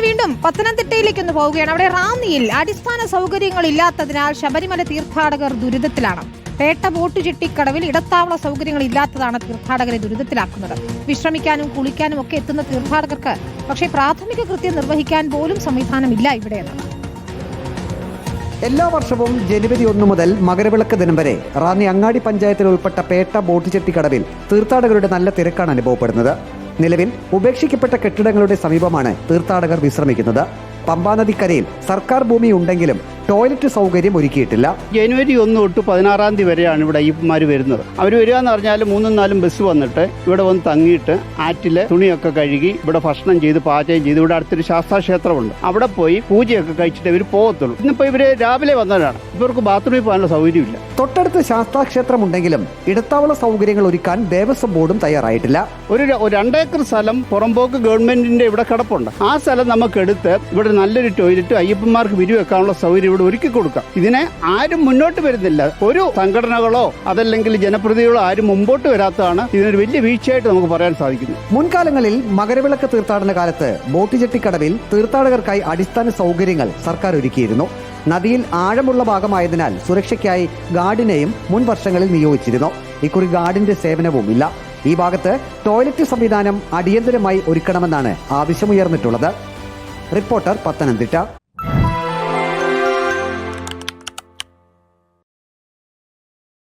വീണ്ടും പത്തനംതിട്ടയിലേക്കൊന്ന് പോവുകയാണ്. അവിടെ റാന്നിയിൽ അടിസ്ഥാന സൗകര്യങ്ങൾ ഇല്ലാത്തതിനാൽ ശബരിമല തീർത്ഥാടകർ ദുരിതത്തിലാണ്. പേട്ട ബോട്ട് ജെട്ടിക്കടവിൽ ഇടത്താവള സൗകര്യങ്ങൾ ഇല്ലാത്തതാണ് തീർത്ഥാടകരെ ദുരിതത്തിലാക്കുന്നത്. വിശ്രമിക്കാനും കുളിക്കാനും ഒക്കെ എത്തുന്ന തീർത്ഥാടകർക്ക് പക്ഷേ പ്രാഥമിക കൃത്യം നിർവഹിക്കാൻ പോലും സംവിധാനമില്ല ഇവിടെ എന്നതാണ്. എല്ലാ വർഷവും ജനുവരി 1 മുതൽ മകരവിളക്ക് ദിനം വരെ റാന്നി അങ്ങാടി പഞ്ചായത്തിൽ ഉൾപ്പെട്ട പേട്ട ബോട്ട് ജെട്ടിക്കടവിൽ തീർത്ഥാടകരുടെ നല്ല തിരക്കാണ് അനുഭവപ്പെടുന്നത്. നിലവിൽ ഉപേക്ഷിക്കപ്പെട്ട കെട്ടിടങ്ങളുടെ സമീപമാണ് തീർത്ഥാടകർ വിശ്രമിക്കുന്നത്. പമ്പാനദിക്കരയിൽ സർക്കാർ ഭൂമി ഉണ്ടെങ്കിലും ടോയ്ലറ്റ് സൗകര്യം ഒരുക്കിയിട്ടില്ല. ജനുവരി 1 തൊട്ട് 16 തീയതി വരെയാണ് ഇവിടെ അയ്യപ്പന്മാർ വരുന്നത്. അവർ വരിക എന്ന് പറഞ്ഞാൽ 3-4 ബസ് വന്നിട്ട് ഇവിടെ വന്ന് തങ്ങിയിട്ട് ആറ്റില് തുണിയൊക്കെ കഴുകി ഇവിടെ ഭക്ഷണം ചെയ്ത് പാചകം ചെയ്ത് ഇവിടെ അടുത്തൊരു ശാസ്താക്ഷേത്രമുണ്ട്, അവിടെ പോയി പൂജയൊക്കെ കഴിച്ചിട്ട് ഇവർ പോകത്തുള്ളൂ. ഇന്നിപ്പോൾ ഇവര് രാവിലെ വന്നവരാണ്. ഇവർക്ക് ബാത്റൂമിൽ പോകാനുള്ള സൗകര്യമില്ല. തൊട്ടടുത്ത് ശാസ്താക്ഷേത്രമുണ്ടെങ്കിലും ഇടത്താവള സൗകര്യങ്ങൾ ഒരുക്കാൻ ദേവസ്വം ബോർഡും തയ്യാറായിട്ടില്ല. ഒരു 2 ഏക്കർ സ്ഥലം പുറമ്പോക്ക് ഗവൺമെന്റിന്റെ ഇവിടെ കിടപ്പുണ്ട്. ആ സ്ഥലം നമുക്കെടുത്ത് ഇവിടെ നല്ലൊരു ടോയ്ലറ്റ് അയ്യപ്പന്മാർക്ക് വിരിവെക്കാനുള്ള സൗകര്യം ഇവിടെ ഒരുക്കി കൊടുക്കാം. ഇതിനെ ആരും മുന്നോട്ട് വരുന്നില്ല. ഒരു സംഘടനകളോ അതല്ലെങ്കിൽ ജനപ്രതിനിധികളോ ആരും മുമ്പോട്ട് വരാത്തതാണ് ഇതിനൊരു വലിയ വീഴ്ചയായിട്ട് നമുക്ക് പറയാൻ സാധിക്കുന്നു. മുൻകാലങ്ങളിൽ മകരവിളക്ക് തീർത്ഥാടന കാലത്ത് ബോട്ട് ജെട്ടിക്കടവിൽ തീർത്ഥാടകർക്കായി അടിസ്ഥാന സൗകര്യങ്ങൾ സർക്കാർ ഒരുക്കിയിരുന്നു. നദിയിൽ ആഴമുള്ള ഭാഗമായതിനാൽ സുരക്ഷയ്ക്കായി ഗാർഡിനെയും മുൻ വർഷങ്ങളിൽ നിയോഗിച്ചിരുന്നു. ഇക്കുറി ഗാർഡിന്റെ സേവനവും ഇല്ല. ഈ ഭാഗത്ത് ടോയ്ലറ്റ് സംവിധാനം അടിയന്തരമായി ഒരുക്കണമെന്നാണ് ആവശ്യമുയർന്നിട്ടുള്ളത്. റിപ്പോർട്ടർ, പത്തനംതിട്ട.